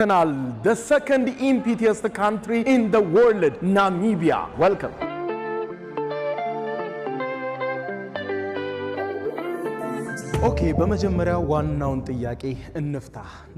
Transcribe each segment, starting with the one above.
The second emptiest country in the world, Namibia. Welcome. ኦኬ በመጀመሪያ ዋናውን ጥያቄ እንፍታ።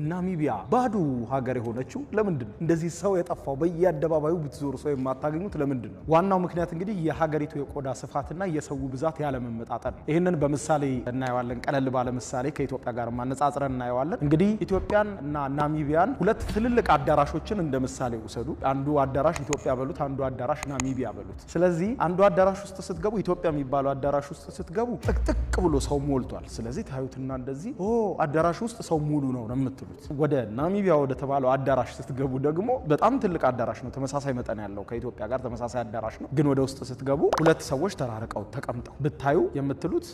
ናሚቢያ ባዶ ሀገር የሆነችው ለምንድን ነው? እንደዚህ ሰው የጠፋው በየአደባባዩ ብትዞሩ ሰው የማታገኙት ለምንድን ነው? ዋናው ምክንያት እንግዲህ የሀገሪቱ የቆዳ ስፋትና የሰው ብዛት ያለመመጣጠን ነው። ይሄንን በምሳሌ እናየዋለን። ቀለል ባለ ምሳሌ ከኢትዮጵያ ጋር ማነጻጽረን እናየዋለን። እንግዲህ ኢትዮጵያን እና ናሚቢያን ሁለት ትልልቅ አዳራሾችን እንደ ምሳሌ ውሰዱ። አንዱ አዳራሽ ኢትዮጵያ በሉት፣ አንዱ አዳራሽ ናሚቢያ በሉት። ስለዚህ አንዱ አዳራሽ ውስጥ ስትገቡ ኢትዮጵያ የሚባለው አዳራሽ ውስጥ ስትገቡ ጥቅጥቅ ብሎ ሰው ሞልቷል። ስለዚህ ታዩትና እንደዚህ አዳራሽ ውስጥ ሰው ሙሉ ነው የምትሉት። ወደ ናሚቢያ ወደ ተባለው አዳራሽ ስትገቡ ደግሞ በጣም ትልቅ አዳራሽ ነው፣ ተመሳሳይ መጠን ያለው ከኢትዮጵያ ጋር ተመሳሳይ አዳራሽ ነው። ግን ወደ ውስጥ ስትገቡ ሁለት ሰዎች ተራርቀው ተቀምጠው ብታዩ የምትሉት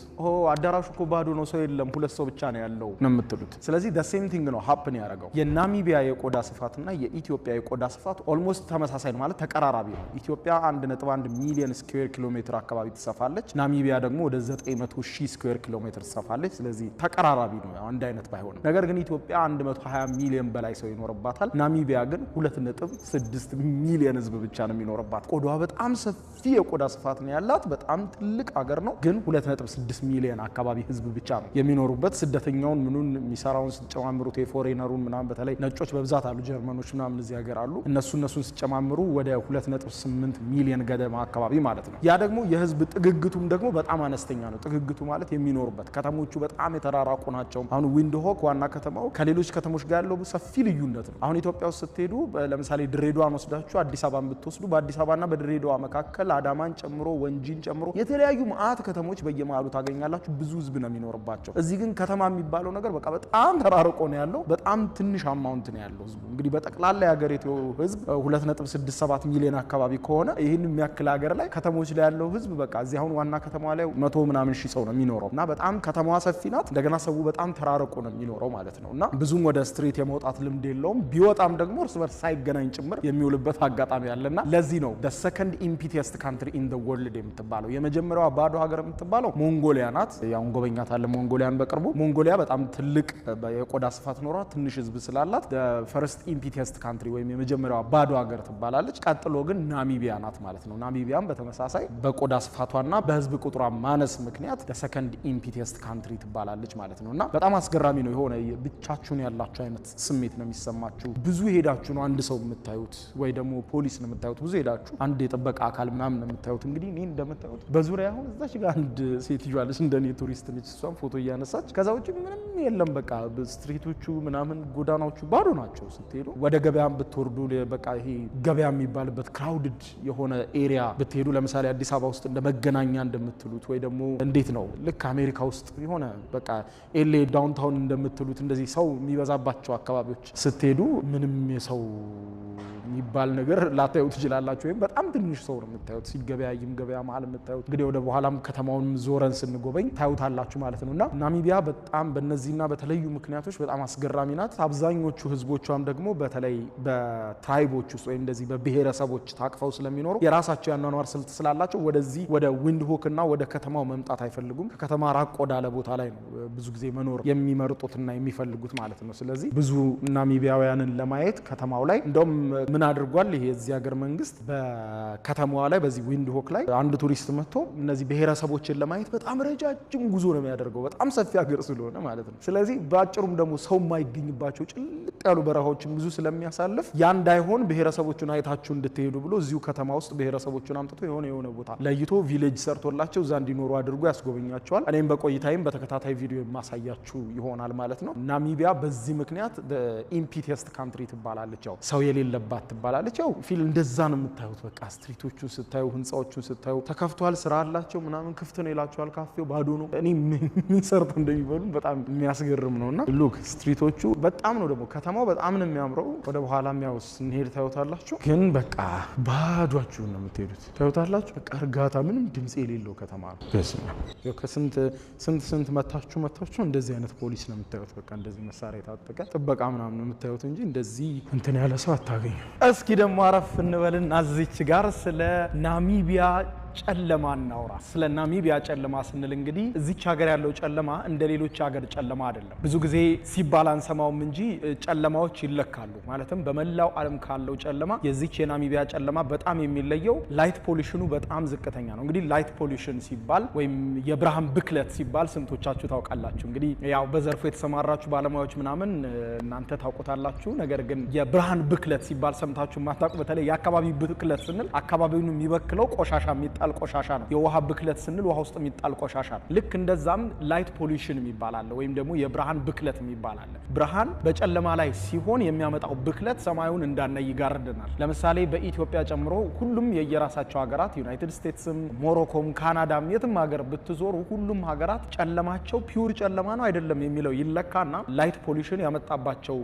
አዳራሹ እኮ ባዶ ነው፣ ሰው የለም፣ ሁለት ሰው ብቻ ነው ያለው ነው የምትሉት። ስለዚህ the same thing ነው happen ያደረገው። የናሚቢያ የቆዳ ስፋትና የኢትዮጵያ የቆዳ ስፋት ኦልሞስት ተመሳሳይ ነው፣ ማለት ተቀራራቢ ነው። ኢትዮጵያ 1.1 ሚሊዮን ስኩዌር ኪሎ ሜትር አካባቢ ትሰፋለች። ናሚቢያ ደግሞ ወደ 900,000 ስኩዌር ኪሎ ሜትር ትሰፋለች። ስለዚህ ተቀራራቢ ነው፣ አንድ አይነት ባይሆንም። ነገር ግን ኢትዮጵያ 120 ሚሊዮን በላይ ሰው ይኖርባታል። ናሚቢያ ግን 2.6 ሚሊዮን ህዝብ ብቻ ነው የሚኖርባት። ቆዳዋ በጣም ሰፊ የቆዳ ስፋት ነው ያላት፣ በጣም ትልቅ ሀገር ነው። ግን 2.6 ሚሊዮን አካባቢ ህዝብ ብቻ ነው የሚኖሩበት። ስደተኛውን ምኑን የሚሰራውን ሲጨማምሩት የፎሬነሩን ምናምን፣ በተለይ ነጮች በብዛት አሉ፣ ጀርመኖች ምናምን እዚህ ሀገር አሉ። እነሱን ሲጨማምሩ ወደ 2.8 ሚሊዮን ገደማ አካባቢ ማለት ነው። ያ ደግሞ የህዝብ ጥግግቱም ደግሞ በጣም አነስተኛ ነው። ጥግግቱ ማለት የሚኖሩበት ከተሞቹ በጣም የተራራቁ ናቸው። አሁን ዊንድሆክ ዋና ከተማው ከሌሎች ከተሞች ጋር ያለው ሰፊ ልዩነት ነው። አሁን ኢትዮጵያ ውስጥ ስትሄዱ ለምሳሌ ድሬዳዋን ወስዳችሁ አዲስ አበባን ብትወስዱ በአዲስ አበባና በድሬዳዋ መካከል አዳማን ጨምሮ ወንጂን ጨምሮ የተለያዩ መዓት ከተሞች በየመሃሉ ታገኛላችሁ። ብዙ ህዝብ ነው የሚኖርባቸው። እዚህ ግን ከተማ የሚባለው ነገር በቃ በጣም ተራርቆ ነው ያለው። በጣም ትንሽ አማውንት ነው ያለው ህዝቡ። እንግዲህ በጠቅላላ የሀገሪቱ ህዝብ 2.67 ሚሊዮን አካባቢ ከሆነ ይህን የሚያክል ሀገር ላይ ከተሞች ላይ ያለው ህዝብ በቃ እዚህ አሁን ዋና ከተማዋ ላይ 100 ምናምን ሺህ ሰው ነው የሚኖረው እና በጣም ከተማዋ ሰፊ ናት። እንደገና ሰው በጣም ተራርቆ ነው የሚኖረው ማለት ነው እና ብዙም ወደ ስትሪት የመውጣት ልምድ የለውም። ቢወጣም ደግሞ እርስ በርስ ሳይገናኝ ጭምር የሚውልበት አጋጣሚ ያለና ለዚህ ነው the second emptiest country in the world የምትባለው። የመጀመሪያዋ ባዶ ሀገር የምትባለው ሞንጎሊያ ናት። ያው እንጎበኛታለን ሞንጎሊያን በቅርቡ። ሞንጎሊያ በጣም ትልቅ የቆዳ ስፋት ኖሯ ትንሽ ህዝብ ስላላት the first emptiest country ወይም የመጀመሪያዋ ባዶ ሀገር ትባላለች። ቀጥሎ ግን ናሚቢያ ናት ማለት ነው። ናሚቢያም በተመሳሳይ በቆዳ ስፋቷና በህዝብ ቁጥሯ ማነስ ምክንያት the second emptiest country ትባላለች ማለት ነውና በጣም አስገራሚ ነው። የሆነ ብቻችሁን ያላችሁ አይነት ስሜት ነው የሚሰማችሁ። ብዙ ሄዳችሁ ነው አንድ ሰው የምታዩት ወይ ደግሞ ፖሊስ ነው የምታዩት። ብዙ ሄዳችሁ አንድ የጥበቃ አካል ምናምን ነው የምታዩት። እንግዲህ እኔ እንደምታዩት በዙሪያ አሁን እዛች ጋር አንድ ሴት ይዟለች እንደኔ ቱሪስት ነች። እሷም ፎቶ እያነሳች፣ ከዛ ውጪ ምንም የለም። በቃ ስትሪቶቹ ምናምን ጎዳናዎቹ ባዶ ናቸው። ስትሄዱ ወደ ገበያም ብትወርዱ በቃ ይሄ ገበያ የሚባልበት ክራውድድ የሆነ ኤሪያ ብትሄዱ ለምሳሌ አዲስ አበባ ውስጥ እንደ መገናኛ እንደምትሉት ወይ ደግሞ እንዴት ነው ልክ አሜሪካ ውስጥ የሆነ በቃ ኤሌ ዳውንታውን እንደምትሉት እንደዚህ ሰው የሚበዛባቸው አካባቢዎች ስትሄዱ ምንም የሰው የሚባል ነገር ላታዩ ትችላላችሁ። ወይም በጣም ትንሽ ሰው ነው የምታዩት። ሲገበያይም ገበያ መሀል የምታዩት እንግዲህ ወደ በኋላም ከተማውን ዞረን ስንጎበኝ ታዩታላችሁ ማለት ነውና ናሚቢያ በጣም በእነዚህና በተለዩ ምክንያቶች በጣም አስገራሚ ናት። አብዛኞቹ ህዝቦቿም ደግሞ በተለይ በትራይቦች ውስጥ ወይም እንደዚህ በብሔረሰቦች ታቅፈው ስለሚኖሩ የራሳቸው ያኗኗር ስልት ስላላቸው ወደዚህ ወደ ዊንድሆክና ወደ ከተማው መምጣት አይፈልጉም። ከከተማ ራቅ ወዳለ ቦታ ላይ ነው ብዙ ጊዜ መኖር የሚመርጡትና የሚፈልጉት ማለት ነው። ስለዚህ ብዙ ናሚቢያውያንን ለማየት ከተማው ላይ እንደውም ምን አድርጓል ይሄ የዚህ ሀገር መንግስት በከተማዋ ላይ በዚህ ዊንድሆክ ላይ አንድ ቱሪስት መጥቶ እነዚህ ብሔረሰቦችን ለማየት በጣም ረጃጅም ጉዞ ነው የሚያደርገው፣ በጣም ሰፊ ሀገር ስለሆነ ማለት ነው። ስለዚህ በአጭሩም ደግሞ ሰው የማይገኝባቸው ጭልጥ ያሉ በረሃዎችን ብዙ ስለሚያሳልፍ ያ እንዳይሆን ብሔረሰቦቹን አይታችሁ እንድትሄዱ ብሎ እዚሁ ከተማ ውስጥ ብሔረሰቦቹን አምጥቶ የሆነ ቦታ ለይቶ ቪሌጅ ሰርቶላቸው እዛ እንዲኖሩ አድርጎ ያስጎበኛቸዋል። እኔም በቆይታይም በተከታታይ ቪዲዮ የማሳያችሁ ይሆናል ማለት ነው። ናሚቢያ በዚህ ምክንያት ኢምፒቲየስት ካንትሪ ትባላለች። ያው ሰው የሌለባት ትባላለች። ያው ፊል እንደዛ ነው የምታዩት። በቃ ስትሪቶቹን ስታዩ፣ ህንጻዎቹን ስታዩ ተከፍቷል፣ ስራ አላቸው ምናምን፣ ክፍት ነው ይላቸዋል፣ ካፌው ባዶ ነው። እኔ ምን ሰርተው እንደሚበሉ በጣም የሚያስገርም ነውና ሉክ ስትሪቶቹ በጣም ነው ደግሞ ከተማው በጣም ነው የሚያምረው። ወደ በኋላም ያው ስንሄድ ታዩታላችሁ። ግን በቃ ባዷችሁን ነው የምትሄዱት። ታዩታላችሁ። በቃ እርጋታ፣ ምንም ድምጽ የሌለው ከተማ ነው። በስመ አብ። ያው ከስንት መታችሁ እንደዚህ አይነት ፖሊስ ነው የምታዩት። በቃ እንደዚህ መሳሪያ የታጠቀ ጥበቃ ምናምን ነው የምታዩት እንጂ እንደዚህ እንትን ያለ ሰው አታገኙ። እስኪ ደግሞ አረፍ እንበልና እዚች ጋር ስለ ናሚቢያ ጨለማ እናውራ። ስለ ናሚቢያ ጨለማ ስንል እንግዲህ እዚች ሀገር ያለው ጨለማ እንደ ሌሎች ሀገር ጨለማ አይደለም። ብዙ ጊዜ ሲባል አንሰማውም እንጂ ጨለማዎች ይለካሉ። ማለትም በመላው ዓለም ካለው ጨለማ የዚች የናሚቢያ ጨለማ በጣም የሚለየው ላይት ፖሊሽኑ በጣም ዝቅተኛ ነው። እንግዲህ ላይት ፖሊሽን ሲባል ወይም የብርሃን ብክለት ሲባል ስንቶቻችሁ ታውቃላችሁ? እንግዲህ ያው በዘርፉ የተሰማራችሁ ባለሙያዎች ምናምን እናንተ ታውቁታላችሁ። ነገር ግን የብርሃን ብክለት ሲባል ሰምታችሁ ማታውቁ፣ በተለይ የአካባቢ ብክለት ስንል አካባቢውን የሚበክለው ቆሻሻ የሚጣል ቆሻሻ ነው። የውሃ ብክለት ስንል ውሃ ውስጥ የሚጣል ቆሻሻ ነው። ልክ እንደዛም ላይት ፖሊሽን የሚባል አለ፣ ወይም ደግሞ የብርሃን ብክለት የሚባል አለ። ብርሃን በጨለማ ላይ ሲሆን የሚያመጣው ብክለት ሰማዩን እንዳናይ ይጋርደናል። ለምሳሌ በኢትዮጵያ ጨምሮ ሁሉም የየራሳቸው ሀገራት ዩናይትድ ስቴትስም፣ ሞሮኮም፣ ካናዳም የትም ሀገር ብትዞሩ ሁሉም ሀገራት ጨለማቸው ፒውር ጨለማ ነው አይደለም የሚለው ይለካና ላይት ፖሊሽን ያመጣባቸው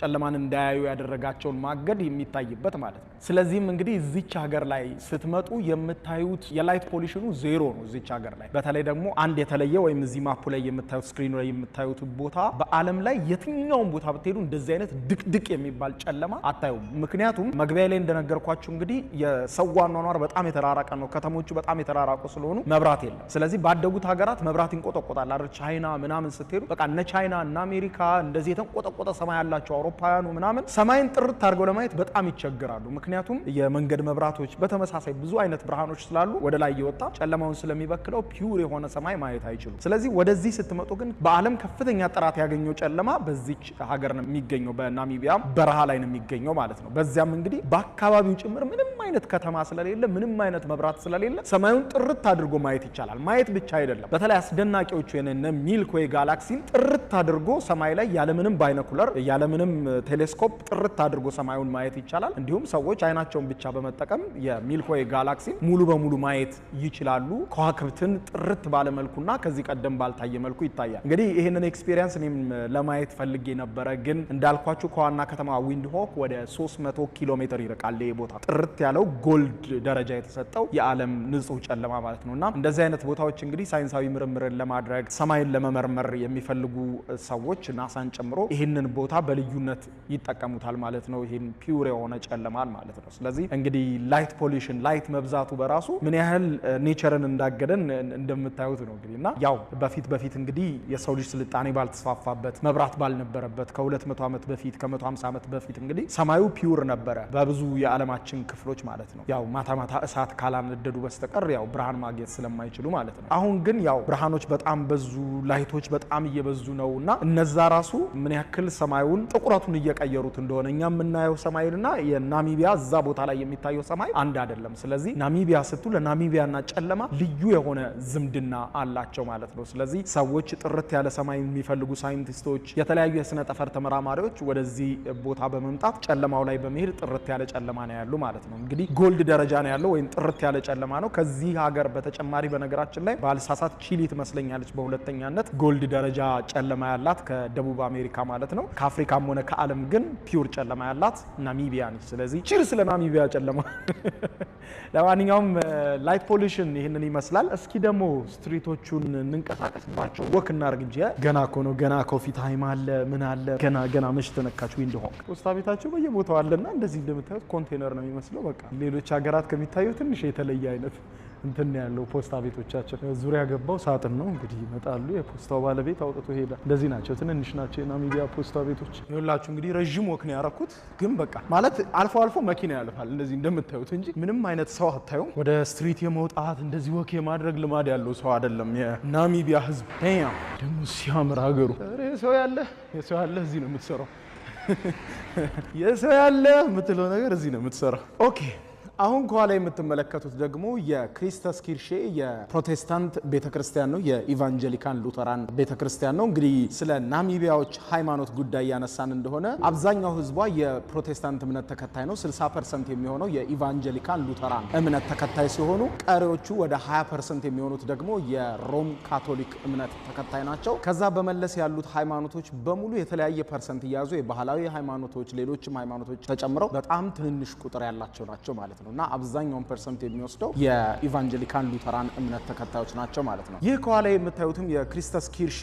ጨለማን እንዳያዩ ያደረጋቸውን ማገድ የሚታይበት ማለት ነው። ስለዚህም እንግዲህ እዚች ሀገር ላይ ስትመጡ የምታዩት የላይት ፖሊሽኑ ዜሮ ነው። እዚች ሀገር ላይ በተለይ ደግሞ አንድ የተለየ ወይም እዚህ ማፑ ላይ የምታዩት ስክሪኑ ላይ የምታዩት ቦታ በዓለም ላይ የትኛውን ቦታ ብትሄዱ እንደዚህ አይነት ድቅድቅ የሚባል ጨለማ አታዩም። ምክንያቱም መግቢያ ላይ እንደነገርኳችሁ እንግዲህ የሰው አኗኗር በጣም የተራራቀ ነው። ከተሞቹ በጣም የተራራቁ ስለሆኑ መብራት የለም። ስለዚህ ባደጉት ሀገራት መብራት ይንቆጠቆጣል አይደል? ቻይና ምናምን ስትሄዱ በቃ እነ ቻይና እና አሜሪካ እንደዚህ የተንቆጠቆጠ ሰማይ ያላቸው አውሮፓውያኑ ምናምን ሰማይን ጥርት አድርገው ለማየት በጣም ይቸገራሉ። ምክንያቱም የመንገድ መብራቶች በተመሳሳይ ብዙ አይነት ብርሃኖች ስላሉ ወደ ላይ እየወጣ ጨለማውን ስለሚበክለው ፒውር የሆነ ሰማይ ማየት አይችሉም። ስለዚህ ወደዚህ ስትመጡ ግን በዓለም ከፍተኛ ጥራት ያገኘው ጨለማ በዚች ሀገር ነው የሚገኘው፣ በናሚቢያ በረሃ ላይ ነው የሚገኘው ማለት ነው። በዚያም እንግዲህ በአካባቢው ጭምር ምንም አይነት ከተማ ስለሌለ ምንም አይነት መብራት ስለሌለ ሰማዩን ጥርት አድርጎ ማየት ይቻላል። ማየት ብቻ አይደለም፣ በተለይ አስደናቂዎቹ የነ ሚልክ ዌይ ጋላክሲን ጥርት አድርጎ ሰማይ ላይ ያለምንም ባይኖኩለር ያለምንም ቴሌስኮፕ ጥርት አድርጎ ሰማዩን ማየት ይቻላል። እንዲሁም ሰዎች አይናቸውን ብቻ በመጠቀም የሚልክ ዌይ ጋላክሲን ሙሉ በሙሉ ማየት ይችላሉ። ከዋክብትን ጥርት ባለ መልኩና ከዚህ ቀደም ባልታየ መልኩ ይታያል። እንግዲህ ይሄንን ኤክስፒሪየንስ እኔም ለማየት ፈልጌ ነበረ፣ ግን እንዳልኳችሁ ከዋና ከተማ ዊንድሆክ ወደ 300 ኪሎ ሜትር ይርቃል። ይሄ ቦታ ጥርት ያለው ጎልድ ደረጃ የተሰጠው የዓለም ንጹህ ጨለማ ማለት ነውና እንደዚህ አይነት ቦታዎች እንግዲህ ሳይንሳዊ ምርምርን ለማድረግ ሰማይን ለመመርመር የሚፈልጉ ሰዎች ናሳን ጨምሮ ይህንን ቦታ በልዩነት ይጠቀሙታል ማለት ነው። ይህን ፒውር የሆነ ጨለማን ማለት ነው። ስለዚህ እንግዲህ ላይት ፖሊሽን ላይት መብዛቱ በራሱ ምን ያህል ኔቸርን እንዳገደን እንደምታዩት ነው እንግዲህ እና ያው በፊት እንግዲህ የሰው ልጅ ስልጣኔ ባልተስፋፋበት መብራት ባልነበረበት ከ200 ዓመት በፊት ከ150 ዓመት በፊት እንግዲህ ሰማዩ ፒውር ነበረ በብዙ የዓለማችን ክፍሎች ማለት ነው። ያው ማታ እሳት ካላነደዱ በስተቀር ያው ብርሃን ማግኘት ስለማይችሉ ማለት ነው። አሁን ግን ያው ብርሃኖች በጣም በዙ፣ ላይቶች በጣም እየበዙ ነውና እነዛ ራሱ ምን ያክል ሰማዩን ጥቁረቱን እየቀየሩት እንደሆነ እኛ የምናየው ሰማይና የናሚቢያ እዛ ቦታ ላይ የሚታየው ሰማይ አንድ አይደለም። ስለዚህ ናሚቢያ ስትሉ ለናሚቢያና ጨለማ ልዩ የሆነ ዝምድና አላቸው ማለት ነው። ስለዚህ ሰዎች ጥርት ያለ ሰማይ የሚፈልጉ ሳይንቲስቶች፣ የተለያዩ የስነ ጠፈር ተመራማሪዎች ወደዚህ ቦታ በመምጣት ጨለማው ላይ በመሄድ ጥርት ያለ ጨለማ ነው ያሉ ማለት ነው። እንግዲህ ጎልድ ደረጃ ነው ያለው ወይም ጥርት ያለ ጨለማ ነው። ከዚህ ሀገር በተጨማሪ በነገራችን ላይ ባልሳሳት ቺሊ ትመስለኛለች በሁለተኛነት ጎልድ ደረጃ ጨለማ ያላት ከደቡብ አሜሪካ ማለት ነው። ከአፍሪካም ሆነ ከዓለም ግን ፒውር ጨለማ ያላት ናሚቢያ ነች። ስለዚህ ቺርስ ለናሚቢያ ጨለማ። ለማንኛውም ላይት ፖሊሽን ይህንን ይመስላል። እስኪ ደግሞ ስትሪቶቹን እንንቀሳቀስባቸው፣ ወክ እናርግ እንጂ ገና እኮ ነው። ገና ኮፊ ታይም አለ ምን አለ ገና መች ተነካች። ዊንድሆክ ፖስታ ቤታቸው በየቦታው አለና እንደዚህ እንደምታዩት ኮንቴነር ነው የሚመስለው። በቃ ሌሎች ሀገራት ከሚታየው ትንሽ የተለየ አይነት እንትን ያለው ፖስታ ቤቶቻቸው ዙሪያ ገባው ሳጥን ነው እንግዲህ ይመጣሉ። የፖስታው ባለቤት አውጥቶ ሄዳ እንደዚህ ናቸው። ትንንሽ ናቸው የናሚቢያ ፖስታ ቤቶች። ይኸውላችሁ እንግዲህ ረጅም ወክ ነው ያረኩት፣ ግን በቃ ማለት አልፎ መኪና ያልፋል እንደዚህ እንደምታዩት እንጂ ምንም አይነት ሰው አታዩም። ወደ ስትሪት የመውጣት እንደዚህ ወክ የማድረግ ልማድ ያለው ሰው አይደለም የናሚቢያ ህዝብ። ደግሞ ሲያምር ሀገሩ። የሰው ያለ እዚህ ነው የምትሰራው። የሰው ያለ የምትለው ነገር እዚህ ነው የምትሰራው። ኦኬ አሁን ከኋላ የምትመለከቱት ደግሞ የክሪስተስ ኪርሼ የፕሮቴስታንት ቤተክርስቲያን ነው። የኢቫንጀሊካን ሉተራን ቤተክርስቲያን ነው። እንግዲህ ስለ ናሚቢያዎች ሃይማኖት ጉዳይ ያነሳን እንደሆነ አብዛኛው ህዝቧ የፕሮቴስታንት እምነት ተከታይ ነው። 60% የሚሆነው የኢቫንጀሊካን ሉተራን እምነት ተከታይ ሲሆኑ ቀሪዎቹ ወደ 20% የሚሆኑት ደግሞ የሮም ካቶሊክ እምነት ተከታይ ናቸው። ከዛ በመለስ ያሉት ሃይማኖቶች በሙሉ የተለያየ ፐርሰንት እያዙ የባህላዊ ሃይማኖቶች ሌሎችም ሃይማኖቶች ተጨምረው በጣም ትንንሽ ቁጥር ያላቸው ናቸው ማለት ነው። ነውና አብዛኛውን ፐርሰንት የሚወስደው የኢቫንጀሊካን ሉተራን እምነት ተከታዮች ናቸው ማለት ነው። ይህ ከኋላ የምታዩትም የክሪስተስ ኪርሼ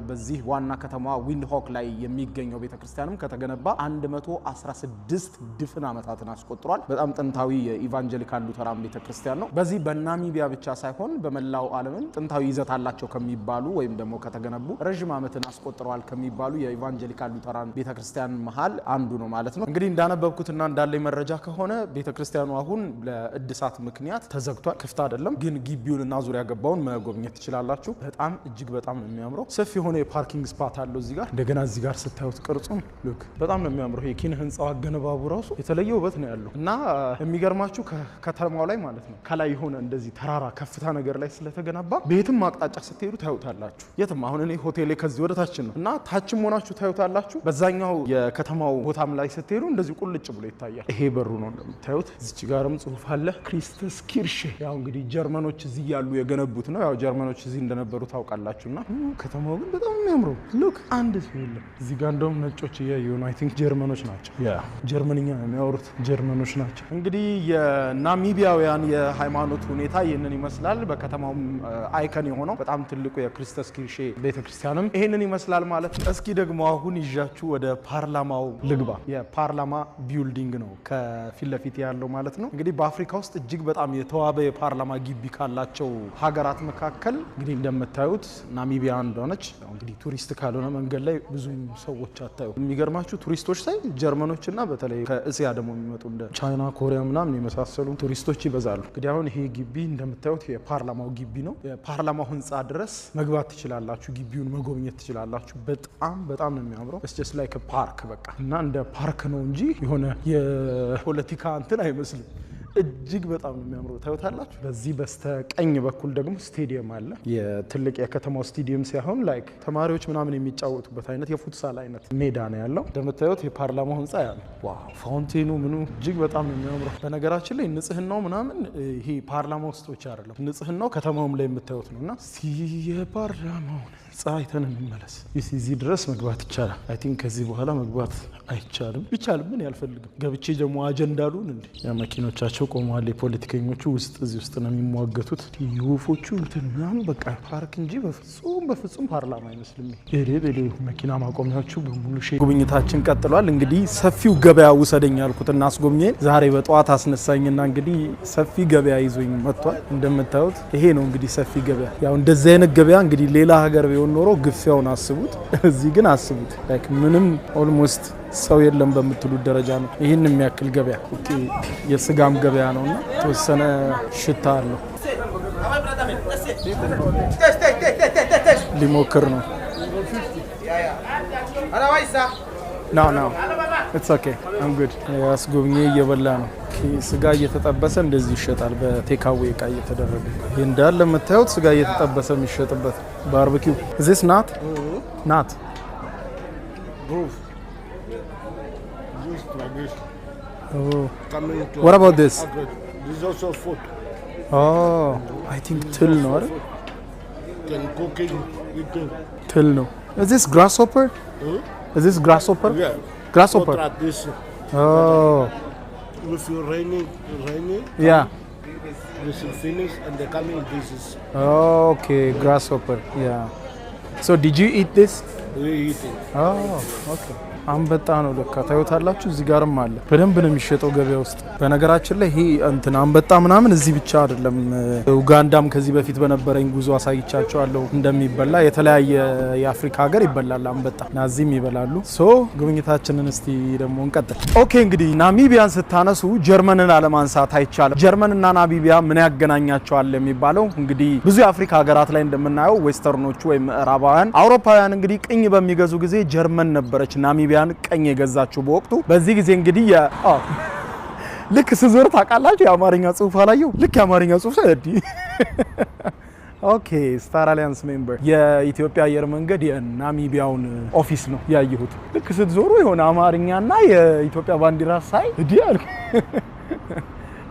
በዚህ ዋና ከተማ ዊንድሆክ ላይ የሚገኘው ቤተክርስቲያንም ከተገነባ 116 ድፍን ዓመታትን አስቆጥሯል። በጣም ጥንታዊ የኢቫንጀሊካን ሉተራን ቤተክርስቲያን ነው። በዚህ በናሚቢያ ብቻ ሳይሆን በመላው ዓለምም ጥንታዊ ይዘት አላቸው ከሚባሉ ወይም ደግሞ ከተገነቡ ረጅም ዓመትን አስቆጥረዋል ከሚባሉ የኢቫንጀሊካን ሉተራን ቤተክርስቲያን መሃል አንዱ ነው ማለት ነው። እንግዲህ እንዳነበብኩትና እንዳለኝ መረጃ ከሆነ ቤተክርስቲያኑ አሁን ለእድሳት ምክንያት ተዘግቷል። ክፍት አይደለም፣ ግን ግቢውንና ዙሪያ ገባውን መጎብኘት ትችላላችሁ። በጣም እጅግ በጣም ነው የሚያምረው። ሰፊ የሆነ የፓርኪንግ ስፓት አለው እዚህ ጋር። እንደገና እዚህ ጋር ስታዩት ቅርጹን ሉክ በጣም ነው የሚያምረው። የኪነ ህንጻው አገነባቡ ራሱ የተለየ ውበት ነው ያለው እና የሚገርማችሁ ከከተማው ላይ ማለት ነው ከላይ የሆነ እንደዚህ ተራራ ከፍታ ነገር ላይ ስለተገነባ በየትም አቅጣጫ ስትሄዱ ታዩታላችሁ። የትም አሁን እኔ ሆቴሌ ከዚህ ወደ ታች ነው እና ታችም ሆናችሁ ታዩታላችሁ። በዛኛው የከተማው ቦታም ላይ ስትሄዱ እንደዚህ ቁልጭ ብሎ ይታያል። ይሄ በሩ ነው እንደምታዩት። እዚች ጋርም ጽሁፍ አለ ክሪስተስ ኪርሼ። ያው እንግዲህ ጀርመኖች እዚህ ያሉ የገነቡት ነው። ያው ጀርመኖች እዚህ እንደነበሩ ታውቃላችሁና ከተማው ግን በጣም የሚያምረው ሉክ አንድ ሲል እዚህ ጋር እንደውም ነጮች የዩናይትድ ጀርመኖች ናቸው። ያ ጀርመንኛ የሚያወሩት ጀርመኖች ናቸው። እንግዲህ የናሚቢያውያን የሃይማኖት ሁኔታ ይህንን ይመስላል። በከተማውም አይከን የሆነው በጣም ትልቁ የክሪስተስ ኪርሼ ቤተክርስቲያንም ይህንን ይመስላል ማለት ነው። እስኪ ደግሞ አሁን ይዣችሁ ወደ ፓርላማው ልግባ። የፓርላማ ቢልዲንግ ነው ከፊት ለፊት ያለው ማለት ነው። እንግዲህ በአፍሪካ ውስጥ እጅግ በጣም የተዋበ የፓርላማ ግቢ ካላቸው ሀገራት መካከል እንግዲህ እንደምታዩት ናሚቢያ እንደሆነች። እንግዲህ ቱሪስት ካልሆነ መንገድ ላይ ብዙ ሰዎች አታዩ። የሚገርማችሁ ቱሪስቶች ሳይ ጀርመኖችና በተለይ ከእስያ ደግሞ የሚመጡ እንደ ቻይና፣ ኮሪያ ምናምን የመሳሰሉ ቱሪስቶች ይበዛሉ። እንግዲህ አሁን ይሄ ግቢ እንደምታዩት የፓርላማው ግቢ ነው። የፓርላማው ህንፃ ድረስ መግባት ትችላላችሁ። ግቢውን መጎብኘት ትችላላችሁ። በጣም ነው የሚያምረው። ጀስት ላይክ ፓርክ በቃ እና እንደ ፓርክ ነው እንጂ የሆነ የፖለቲካ እንትን አይመስልም። እጅግ በጣም ነው የሚያምረው። ታዩታላችሁ። በዚህ በስተቀኝ በኩል ደግሞ ስቴዲየም አለ። የትልቅ የከተማው ስቴዲየም ሳይሆን ላይክ ተማሪዎች ምናምን የሚጫወቱበት አይነት የፉትሳል አይነት ሜዳ ነው ያለው። እንደምታዩት የፓርላማው ህንፃ ያለ ዋው፣ ፋውንቴኑ ምኑ እጅግ በጣም ነው የሚያምረው። በነገራችን ላይ ንጽህናው ምናምን ይሄ ፓርላማ ውስጥ ብቻ አይደለም፣ ንጽህናው ከተማውም ላይ የምታዩት ነውና የፓርላማው ህንፃ አይተን እንመለስ። እዚህ ድረስ መግባት ይቻላል። አይ ቲንክ ከዚህ በኋላ መግባት አይቻልም። ቢቻልም ምን ያልፈልግም ገብቼ ደግሞ አጀንዳ ሉን እንዴ መኪኖቻቸው ቆመዋል። የፖለቲከኞቹ እዚህ ውስጥ ነው የሚሟገቱት። የወፎቹ እንትን ምናምን በቃ ፓርክ እንጂ በፍጹም ፓርላማ አይመስልም። ሄዴ መኪና ማቆሚያዎቹ በሙሉ ጉብኝታችን ቀጥሏል። እንግዲህ ሰፊው ገበያ ውሰደኝ ያልኩትና አስጎብኘን ዛሬ በጠዋት አስነሳኝና እንግዲህ ሰፊ ገበያ ይዞኝ መጥቷል። እንደምታዩት ይሄ ነው እንግዲህ ሰፊ ገበያ። ያው እንደዚህ አይነት ገበያ እንግዲህ ሌላ ሀገር ቢሆን ኖሮ ግፊያውን አስቡት። እዚህ ግን አስቡት ላይክ ምንም ኦልሞስት ሰው የለም በምትሉት ደረጃ ነው። ይህን የሚያክል ገበያ የስጋም ገበያ ነውና ተወሰነ ሽታ አለው። ሊሞክር ነው። ኖ ኢትስ ኦኬ አም ጉድ። አስጎብኜ እየበላ ነው። ስጋ እየተጠበሰ እንደዚህ ይሸጣል። በቴካዌ እቃ እየተደረገ ይህ እንዳለ የምታዩት ስጋ እየተጠበሰ የሚሸጥበት ባርቢኪው። እዚስ ናት Oh. What about this? This is also food. Oh, I think till no. Can cooking eating. Till no. Is this grasshopper? Is this grasshopper? Yeah. Grasshopper. This. Oh. If you're raining. Yeah. This will finish and they come in pieces. Okay, grasshopper. Yeah. So did you eat this? We eat it. Oh, okay. አንበጣ ነው ለካ ታዩታላችሁ። እዚህ ጋርም አለ። በደንብ ነው የሚሸጠው ገበያ ውስጥ። በነገራችን ላይ ይሄ እንትን አንበጣ ምናምን እዚህ ብቻ አይደለም። ኡጋንዳም ከዚህ በፊት በነበረኝ ጉዞ አሳይቻቸዋለሁ እንደሚበላ። የተለያየ የአፍሪካ ሀገር ይበላል አንበጣ እና እዚህም ይበላሉ። ሶ ጉብኝታችንን እስቲ ደግሞ እንቀጥል። ኦኬ እንግዲህ ናሚቢያን ስታነሱ ጀርመንን አለማንሳት አይቻልም። ጀርመንና ናሚቢያ ምን ያገናኛቸዋል የሚባለው እንግዲህ ብዙ የአፍሪካ ሀገራት ላይ እንደምናየው ዌስተርኖቹ ወይም ምዕራባውያን አውሮፓውያን እንግዲህ ቅኝ በሚገዙ ጊዜ ጀርመን ነበረች ናሚቢያ ቀኝ የገዛችው በወቅቱ። በዚህ ጊዜ እንግዲህ ልክ ስዞር ታውቃላችሁ የአማርኛ ጽሁፍ አላየው። ልክ የአማርኛ ጽሁፍ ሳይዲ ኦኬ ስታር አሊያንስ ሜምበር የኢትዮጵያ አየር መንገድ የናሚቢያውን ኦፊስ ነው ያየሁት። ልክ ስትዞሩ የሆነ አማርኛና የኢትዮጵያ ባንዲራ ሳይ እዲ አልኩ።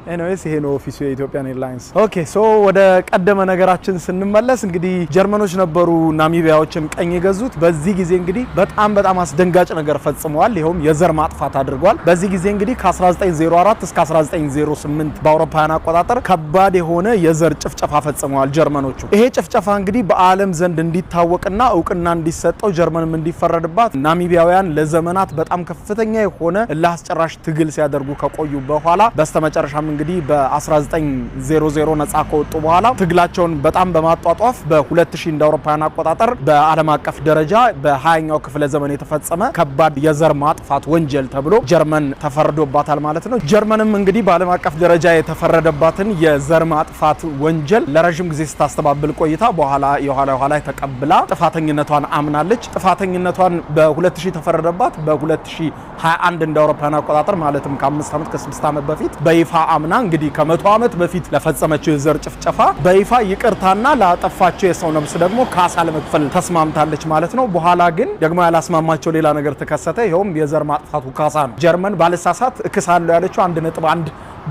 ኤኒዌይስ ይሄ ነው ኦፊሱ የኢትዮጵያን ኤርላይንስ። ኦኬ ሶ ወደ ቀደመ ነገራችን ስንመለስ እንግዲህ ጀርመኖች ነበሩ ናሚቢያዎችን ቀኝ የገዙት። በዚህ ጊዜ እንግዲህ በጣም አስደንጋጭ ነገር ፈጽመዋል። ይሄውም የዘር ማጥፋት አድርጓል። በዚህ ጊዜ እንግዲህ ከ1904 እስከ 1908 በአውሮፓውያን አቆጣጠር ከባድ የሆነ የዘር ጭፍጨፋ ፈጽመዋል ጀርመኖቹ። ይሄ ጭፍጨፋ እንግዲህ በዓለም ዘንድ እንዲታወቅና እውቅና እንዲሰጠው ጀርመንም እንዲፈረድባት ናሚቢያውያን ለዘመናት በጣም ከፍተኛ የሆነ ለአስጨራሽ ትግል ሲያደርጉ ከቆዩ በኋላ በስተመጨረሻም እንግዲህ በ1900 ነጻ ከወጡ በኋላ ትግላቸውን በጣም በማጧጧፍ በ2000 እንደ አውሮፓውያን አቆጣጠር በዓለም አቀፍ ደረጃ በ20ኛው ክፍለ ዘመን የተፈጸመ ከባድ የዘር ማጥፋት ወንጀል ተብሎ ጀርመን ተፈርዶባታል ማለት ነው። ጀርመንም እንግዲህ በዓለም አቀፍ ደረጃ የተፈረደባትን የዘር ማጥፋት ወንጀል ለረጅም ጊዜ ስታስተባብል ቆይታ በኋላ የኋላ ተቀብላ ጥፋተኝነቷን አምናለች። ጥፋተኝነቷን በ2000 ተፈረደባት። በ2021 እንደ አውሮፓውያን አቆጣጠር ማለትም ከ5 ዓመት ከ6 ዓመት በፊት በይፋ አምና እንግዲህ ከ100 ዓመት በፊት ለፈጸመችው የዘር ጭፍጨፋ በይፋ ይቅርታና ላጠፋቸው የሰው ነፍስ ደግሞ ካሳ ለመክፈል ተስማምታለች ማለት ነው። በኋላ ግን ደግሞ ያላስማማቸው ሌላ ነገር ተከሰተ። ይሄውም የዘር ማጥፋቱ ካሳ ነው። ጀርመን ባለሳሳት እክሳለሁ ያለችው 1.1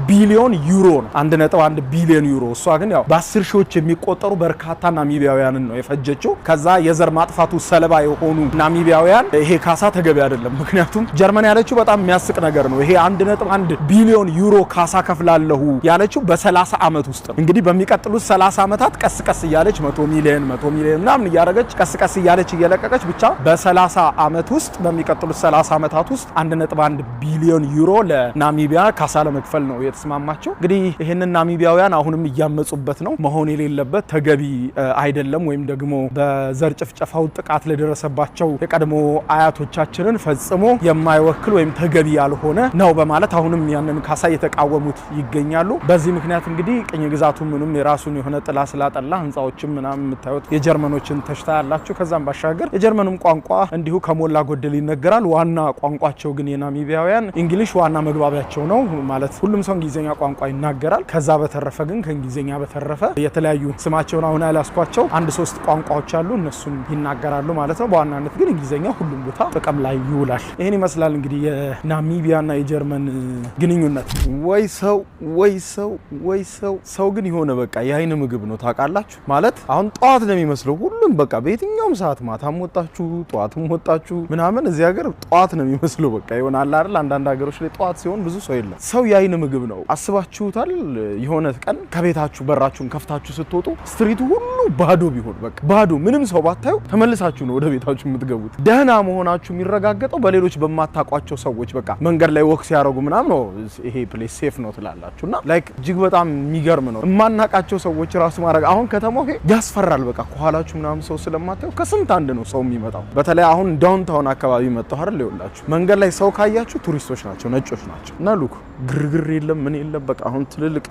ቢሊዮን ዩሮ ነው። 1.1 ቢሊዮን ዩሮ። እሷ ግን ያው በ10 ሺዎች የሚቆጠሩ በርካታ ናሚቢያውያንን ነው የፈጀችው። ከዛ የዘር ማጥፋቱ ሰለባ የሆኑ ናሚቢያውያን ይሄ ካሳ ተገቢ አይደለም። ምክንያቱም ጀርመን ያለችው በጣም የሚያስቅ ነገር ነው። ይሄ 1.1 ቢሊዮን ዩሮ ካሳ ከፍላለሁ ያለችው በ30 ዓመት ውስጥ ነው። እንግዲህ በሚቀጥሉት 30 ዓመታት ቀስ እያለች 100 ሚሊዮን ምናምን እያደረገች ቀስ እያለች እየለቀቀች ብቻ በ30 ዓመት ውስጥ በሚቀጥሉት 30 ዓመታት ውስጥ 1.1 ቢሊዮን ዩሮ ለናሚቢያ ካሳ ለመክፈል ነው የተስማማቸው። እንግዲህ ይሄንን ናሚቢያውያን አሁንም እያመጹበት ነው። መሆን የሌለበት ተገቢ አይደለም፣ ወይም ደግሞ በዘር ጭፍጨፋው ጥቃት ለደረሰባቸው የቀድሞ አያቶቻችንን ፈጽሞ የማይወክል ወይም ተገቢ ያልሆነ ነው በማለት አሁንም ያንን ካሳ እየተቃወሙት ይገኛሉ። በዚህ ምክንያት እንግዲህ ቅኝ ግዛቱ ምንም የራሱን የሆነ ጥላ ስላጠላ ህንጻዎችም ምናምን የምታዩት የጀርመኖችን ተሽታ ያላቸው። ከዛም ባሻገር የጀርመንም ቋንቋ እንዲሁ ከሞላ ጎደል ይነገራል። ዋና ቋንቋቸው ግን የናሚቢያውያን እንግሊሽ ዋና መግባቢያቸው ነው ማለት ሁሉም ሰው እንግሊዘኛ ቋንቋ ይናገራል። ከዛ በተረፈ ግን ከእንግሊዘኛ በተረፈ የተለያዩ ስማቸውን አሁን ያላስኳቸው 1-3 ቋንቋዎች አሉ፣ እነሱን ይናገራሉ ማለት ነው። በዋናነት ግን እንግሊዘኛ ሁሉም ቦታ ጥቅም ላይ ይውላል። ይሄን ይመስላል እንግዲህ የናሚቢያና የጀርመን ግንኙነት። ወይ ሰው ግን የሆነ በቃ የአይን ምግብ ነው ታውቃላችሁ። ማለት አሁን ጠዋት ነው የሚመስለው ሁሉም በቃ በየትኛውም ሰዓት ማታም ወጣችሁ ጠዋትም ወጣችሁ ምናምን እዚህ ሀገር ጠዋት ነው የሚመስለው በቃ ይሆናል አይደል። አንዳንድ ሀገሮች ላይ ጠዋት ሲሆን ብዙ ሰው የለም። ሰው የአይን ምግብ ነው። አስባችሁታል? የሆነ ቀን ከቤታችሁ በራችሁን ከፍታችሁ ስትወጡ ስትሪቱ ሁሉ ባዶ ቢሆን በቃ ባዶ ምንም ሰው ባታዩ ተመልሳችሁ ነው ወደ ቤታችሁ የምትገቡት። ደህና መሆናችሁ የሚረጋገጠው በሌሎች በማታቋቸው ሰዎች በቃ መንገድ ላይ ወክ ሲያደርጉ ምናምን ነው ይሄ ፕሌስ ሴፍ ነው ትላላችሁና ላይክ እጅግ በጣም የሚገርም ነው። የማናቃቸው ሰዎች ራሱ ማድረግ አሁን ከተማው ያስፈራል። በቃ ከኋላችሁ ምናምን ሰው ስለማታዩ ከስንት አንድ ነው ሰው የሚመጣው። በተለይ አሁን ዳውንታውን አካባቢ መጣሁ አይደል ይወላችሁ መንገድ ላይ ሰው ካያችሁ ቱሪስቶች ናቸው፣ ነጮች ናቸው እና ሉክ ግርግር የለም ምን የለም በቃ አሁን ትልልቅ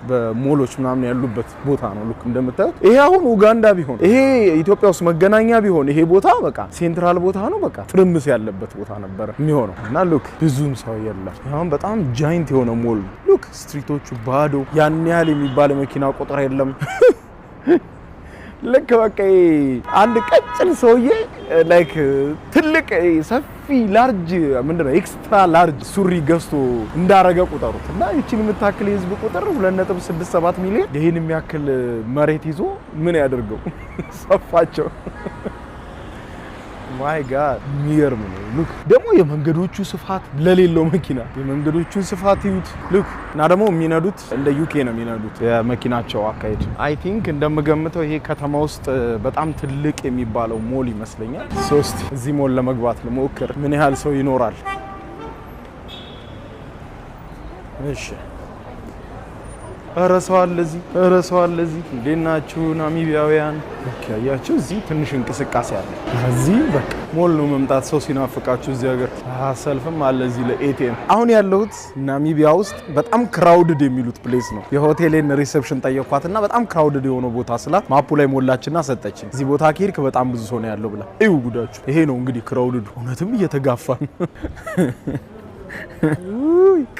በሞሎች ምናምን ያሉበት ቦታ ነው። ሉክ እንደምታዩት ይሄ አሁን ኡጋንዳ ቢሆን ይሄ ኢትዮጵያ ውስጥ መገናኛ ቢሆን ይሄ ቦታ በቃ ሴንትራል ቦታ ነው። በቃ ትርምስ ያለበት ቦታ ነበር የሚሆነው እና ሉክ ብዙም ሰው የለም። አሁን በጣም ጃይንት የሆነ ሞል ሉክ ስትሪቶቹ ባዶ፣ ያን ያህል የሚባል መኪና ቁጥር የለም። ልክ በቃ አንድ ቀጭን ሰውዬ ላይክ ትልቅ ሰፊ ላርጅ ምንድነው ኤክስትራ ላርጅ ሱሪ ገዝቶ እንዳረገ ቁጠሩት እና ይቺን የምታክል የህዝብ ቁጥር 2.67 ሚሊዮን ይሄን የሚያክል መሬት ይዞ ምን ያደርገው ሰፋቸው። ማይ ጋድ የሚገርም ነው። ሉክ ደግሞ የመንገዶቹ ስፋት ለሌለው መኪና የመንገዶቹን ስፋት ይዩት። ሉክ እና ደግሞ የሚነዱት እንደ ዩኬ ነው የሚነዱት የመኪናቸው አካሄድ። አይ ቲንክ እንደምገምተው ይሄ ከተማ ውስጥ በጣም ትልቅ የሚባለው ሞል ይመስለኛል። እዚህ ሞል ለመግባት ልሞክር ምን ያህል ሰው ይኖራል። እሺ እረሰው አለ እዚህ እንዴት ናችሁ ናሚቢያውያን? ኦኬ አያችሁ እዚህ ትንሽ እንቅስቃሴ አለ። እዚህ በቃ ሞል ነው መምጣት ሰው ሲናፍቃችሁ እዚህ ሀገር ሰልፍም አለ እዚህ ለኤቲኤም። አሁን ያለሁት ናሚቢያ ውስጥ በጣም ክራውድድ የሚሉት ፕሌስ ነው። የሆቴሌን ሪሴፕሽን ጠየኳትና በጣም ክራውድድ የሆነ ቦታ ስላት ማፑ ላይ ሞላችና ሰጠችኝ። እዚህ ቦታ ከሄድክ በጣም ብዙ ሰው ነው ያለው ብላ። እዩ ጉዳችሁ ይሄ ነው እንግዲህ ክራውድድ። እውነትም እየተጋፋ ነው።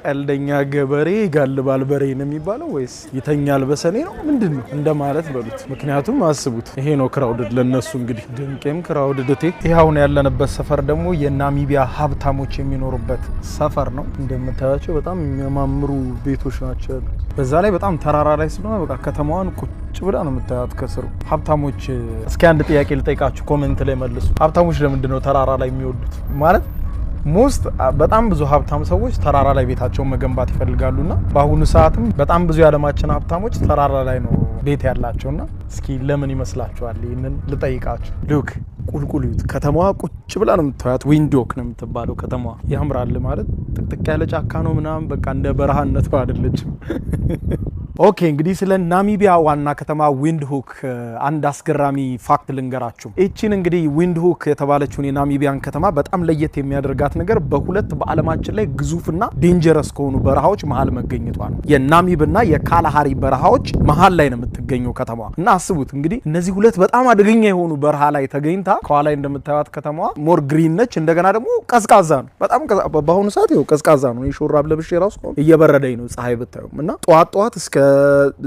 ቀልደኛ ገበሬ ጋልባል በሬ ነው የሚባለው ወይስ ይተኛል በሰኔ ነው ምንድነው እንደማለት በሉት። ምክንያቱም አስቡት ይሄ ነው ክራውድድ ለነሱ እንግዲህ ድንቄም ክራውድድ ቴ ይሄውን ያለንበት ሰፈር ደግሞ የናሚቢያ ሀብታሞች የሚኖሩበት ሰፈር ነው። እንደምታያቸው በጣም የሚያማምሩ ቤቶች ናቸው። በዛ ላይ በጣም ተራራ ላይ ስለሆነ በቃ ከተማዋን ቁጭ ብላ ነው የምታያት ከስሩ። ሀብታሞች እስኪ አንድ ጥያቄ ልጠይቃችሁ ኮሜንት ላይ መልሱ። ሀብታሞች ለምንድን ነው ተራራ ላይ የሚወዱት? ማለት ሞስት በጣም ብዙ ሀብታም ሰዎች ተራራ ላይ ቤታቸውን መገንባት ይፈልጋሉና በአሁኑ ሰዓትም በጣም ብዙ የዓለማችን ሀብታሞች ተራራ ላይ ነው ቤት ያላቸውና እስኪ ለምን ይመስላችኋል? ይህንን ልጠይቃችሁ። ሉክ ቁልቁልዩት ከተማዋ ቁጭ ብላ ነው የምታያት። ዊንዶክ ነው የምትባለው ከተማዋ። ያምራል ማለት ጥቅጥቅ ያለ ጫካ ነው ምናምን በቃ እንደ በረሃነቱ አይደለችም። ኦኬ እንግዲህ ስለ ናሚቢያ ዋና ከተማ ዊንድሁክ አንድ አስገራሚ ፋክት ልንገራችሁ። እቺን እንግዲህ ዊንድሁክ የተባለችውን የናሚቢያን ከተማ በጣም ለየት የሚያደርጋት ነገር በሁለት በዓለማችን ላይ ግዙፍና ዴንጀረስ ከሆኑ በረሃዎች መሀል መገኘቷ ነው። የናሚብና የካላሃሪ በረሃዎች መሀል ላይ ነው የምትገኘው ከተማዋ እና አስቡት እንግዲህ እነዚህ ሁለት በጣም አደገኛ የሆኑ በረሃ ላይ ተገኝታ ከኋላ እንደምታዩት ከተማዋ ሞር ግሪን ነች። እንደገና ደግሞ ቀዝቃዛ ነው። በጣም በአሁኑ ሰዓት ይኸው ቀዝቃዛ ነው። የሾራብ ለብሼ ራሱ እየበረደኝ ነው ፀሐይ ብታዩም እና ጠዋት እስከ